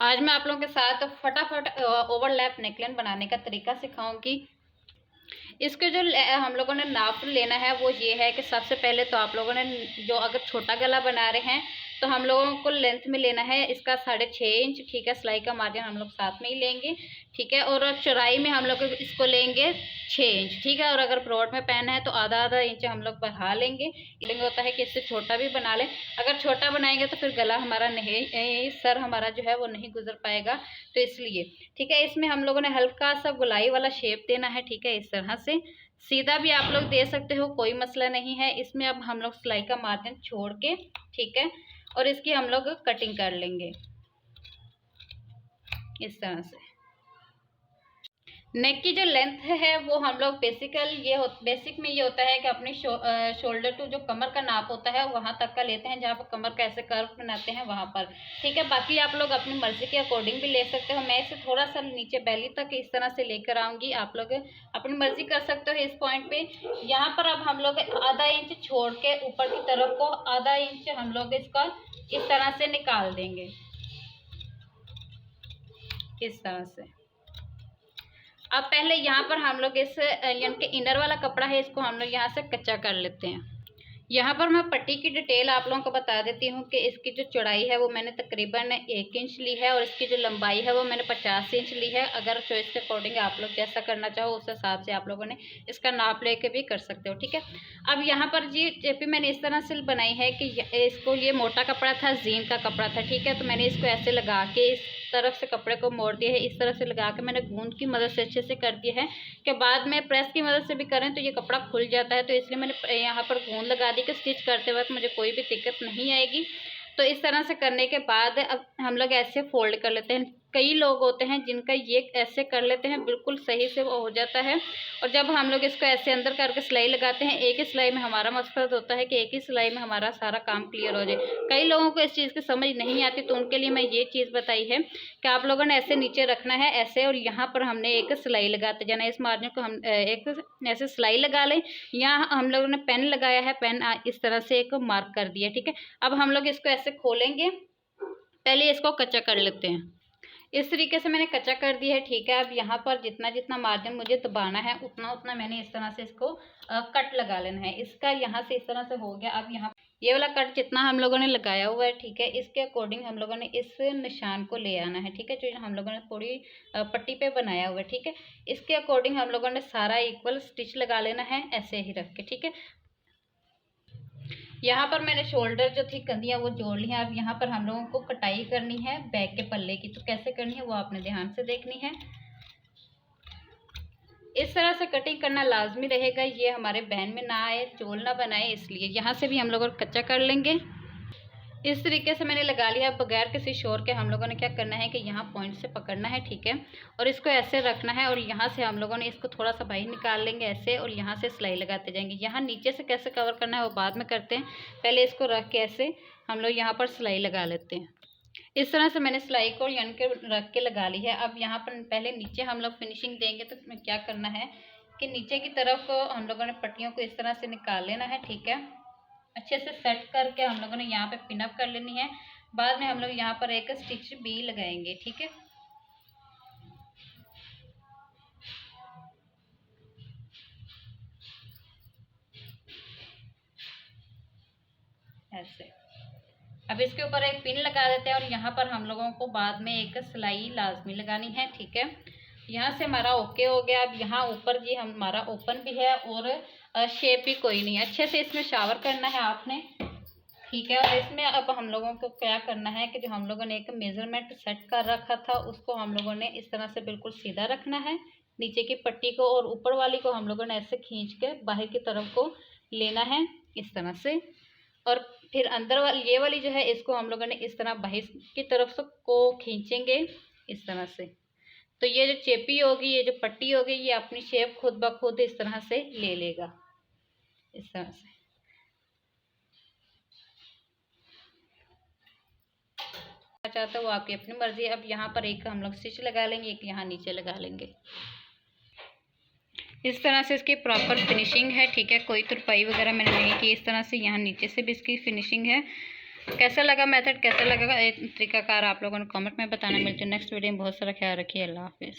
आज मैं आप लोगों के साथ फटाफट ओवरलैप नेकलाइन बनाने का तरीका सिखाऊंगी। इसके जो हम लोगों ने नाप लेना है वो ये है कि सबसे पहले तो आप लोगों ने जो अगर छोटा गला बना रहे हैं तो हम लोगों को लेंथ में लेना है इसका 6.5 इंच। ठीक है, सिलाई का मार्जिन हम लोग साथ में ही लेंगे। ठीक है, और चौड़ाई में हम लोग इसको लेंगे 6 इंच। ठीक है, और अगर प्लॉट में पहना है तो आधा आधा इंच हम लोग बढ़ा लेंगे। लेंगे होता है कि इससे छोटा भी बना लें। अगर छोटा बनाएंगे तो फिर गला हमारा नहीं, सर हमारा जो है वो नहीं गुजर पाएगा, तो इसलिए। ठीक है, इसमें हम लोगों ने हल्का सा गोलाई वाला शेप देना है। ठीक है, इस तरह से सीधा भी आप लोग दे सकते हो, कोई मसला नहीं है। इसमें अब हम लोग सिलाई का मार्जिन छोड़ के, ठीक है, और इसकी हम लोग कटिंग कर लेंगे इस तरह से। नेक की जो लेंथ है वो हम लोग बेसिक में ये होता है कि अपनी शोल्डर टू जो कमर का नाप होता है वहां तक का लेते हैं, जहाँ पर कमर का ऐसे कर्व बनाते हैं वहां पर। ठीक है, बाकी आप लोग अपनी मर्जी के अकॉर्डिंग भी ले सकते हो। मैं इसे थोड़ा सा नीचे बेली तक इस तरह से लेकर आऊंगी, आप लोग अपनी मर्जी कर सकते हो इस पॉइंट पे। यहाँ पर अब हम लोग आधा इंच छोड़ के ऊपर की तरफ को आधा इंच हम लोग इसका इस तरह से निकाल देंगे, इस तरह से। अब पहले यहाँ पर हम लोग इस यानी कि इनर वाला कपड़ा है, इसको हम लोग यहाँ से कच्चा कर लेते हैं। यहाँ पर मैं पट्टी की डिटेल आप लोगों को बता देती हूँ कि इसकी जो चौड़ाई है वो मैंने तकरीबन 1 इंच ली है, और इसकी जो लंबाई है वो मैंने 50 इंच ली है। अगर चॉइस के अकॉर्डिंग आप लोग जैसा करना चाहो उस हिसाब से आप लोगों ने इसका नाप लेके भी कर सकते हो। ठीक है, अब यहाँ पर जी चेपी मैंने इस तरह से बनाई है कि इसको, ये मोटा कपड़ा था, जीन का कपड़ा था। ठीक है, तो मैंने इसको ऐसे लगा के इस तरफ से कपड़े को मोड़ दिया है, इस तरफ से लगा के मैंने गूंद की मदद से अच्छे से कर दिया है कि बाद में प्रेस की मदद से भी करें तो ये कपड़ा खुल जाता है, तो इसलिए मैंने यहाँ पर गूंद लगा दी कि स्टिच करते वक्त मुझे कोई भी दिक्कत नहीं आएगी। तो इस तरह से करने के बाद अब हम लोग ऐसे फोल्ड कर लेते हैं। कई लोग होते हैं जिनका ये ऐसे कर लेते हैं, बिल्कुल सही से वो हो जाता है। और जब हम लोग इसको ऐसे अंदर करके सिलाई लगाते हैं, एक ही सिलाई में हमारा मकसद होता है कि एक ही सिलाई में हमारा सारा काम क्लियर हो जाए। कई लोगों को इस चीज़ की समझ नहीं आती, तो उनके लिए मैं ये चीज़ बताई है कि आप लोगों ने ऐसे नीचे रखना है ऐसे, और यहाँ पर हमने एक सिलाई लगाते जाना है। इस मार्जिन को हम एक ऐसे सिलाई लगा लें। यहाँ हम लोगों ने पेन लगाया है, पेन इस तरह से एक मार्क कर दिया। ठीक है, अब हम लोग इसको ऐसे खोलेंगे, पहले इसको कच्चा कर लेते हैं। इस तरीके से मैंने कच्चा कर दिया है। ठीक है, अब यहाँ पर जितना जितना मार्जिन मुझे दबाना है उतना उतना मैंने इस तरह से इसको कट लगा लेना है। इसका यहाँ से इस तरह से हो गया। अब यहाँ ये वाला कट जितना हम लोगों ने लगाया हुआ है, ठीक है, इसके अकॉर्डिंग हम लोगों ने इस निशान को ले आना है। ठीक है, जो हम लोगों ने थोड़ी पट्टी पे बनाया हुआ है। ठीक है, इसके अकॉर्डिंग हम लोगों ने सारा इक्वल स्टिच लगा लेना है ऐसे ही रख के। ठीक है, यहाँ पर मैंने शोल्डर जो थी कंधियाँ वो जोड़ ली हैं। अब यहाँ पर हम लोगों को कटाई करनी है बैक के पल्ले की, तो कैसे करनी है वो आपने ध्यान से देखनी है। इस तरह से कटिंग करना लाजमी रहेगा, ये हमारे बहन में ना आए, चोल ना बनाए, इसलिए यहाँ से भी हम लोग कच्चा कर लेंगे। इस तरीके से मैंने लगा लिया। बगैर किसी शोर के हम लोगों ने क्या करना है कि यहाँ पॉइंट से पकड़ना है। ठीक है, और इसको ऐसे रखना है, और यहाँ से हम लोगों ने इसको थोड़ा सा बाहर निकाल लेंगे ऐसे, और यहाँ से सिलाई लगाते जाएंगे। यहाँ नीचे से कैसे कवर करना है वो बाद में करते हैं, पहले इसको रख के ऐसे हम लोग यहाँ पर सिलाई लगा लेते हैं। इस तरह से मैंने सिलाई को यानी कि रख के लगा ली है। अब यहाँ पर पहले नीचे हम लोग फिनिशिंग देंगे, तो इसमें क्या करना है कि नीचे की तरफ हम लोगों ने पट्टियों को इस तरह से निकाल लेना है। ठीक है, अच्छे से सेट करके हम लोगों ने यहाँ पे पिन अप कर लेनी है। बाद में हम लोग यहाँ पर एक स्टिच भी लगाएंगे। ठीक है, ऐसे। अब इसके ऊपर एक पिन लगा देते हैं, और यहाँ पर हम लोगों को बाद में एक सिलाई लाजमी लगानी है। ठीक है, यहाँ से हमारा ओके हो गया। अब यहाँ ऊपर जी हमारा ओपन भी है और शेप भी कोई नहीं है। अच्छे से इसमें शावर करना है आपने। ठीक है, और इसमें अब हम लोगों को क्या करना है कि जो हम लोगों ने एक मेजरमेंट सेट कर रखा था उसको हम लोगों ने इस तरह से बिल्कुल सीधा रखना है। नीचे की पट्टी को और ऊपर वाली को हम लोगों ने ऐसे खींच के बाहर की तरफ को लेना है इस तरह से, और फिर अंदर वाली ये वाली जो है इसको हम लोगों ने इस तरह बाहर की तरफ से को खींचेंगे इस तरह से। तो ये जो चेपी होगी, ये जो पट्टी होगी, ये अपनी शेप खुद ब खुद इस तरह से ले लेगा, इस तरह से। चाहता है वो आपकी अपनी मर्जी है। अब यहाँ पर एक हम लोग स्टिच लगा लेंगे, एक यहाँ नीचे लगा लेंगे। इस तरह से इसकी प्रॉपर फिनिशिंग है। ठीक है, कोई तुरपाई वगैरह मैंने नहीं की। इस तरह से यहाँ नीचे से भी इसकी फिनिशिंग है। कैसा लगा मेथड, कैसा लगा तरीकाकार, आप लोगों ने कमेंट में बताना। मिलती है नेक्स्ट वीडियो में। बहुत सारा ख्याल रखिए। अल्लाह हाफिज़।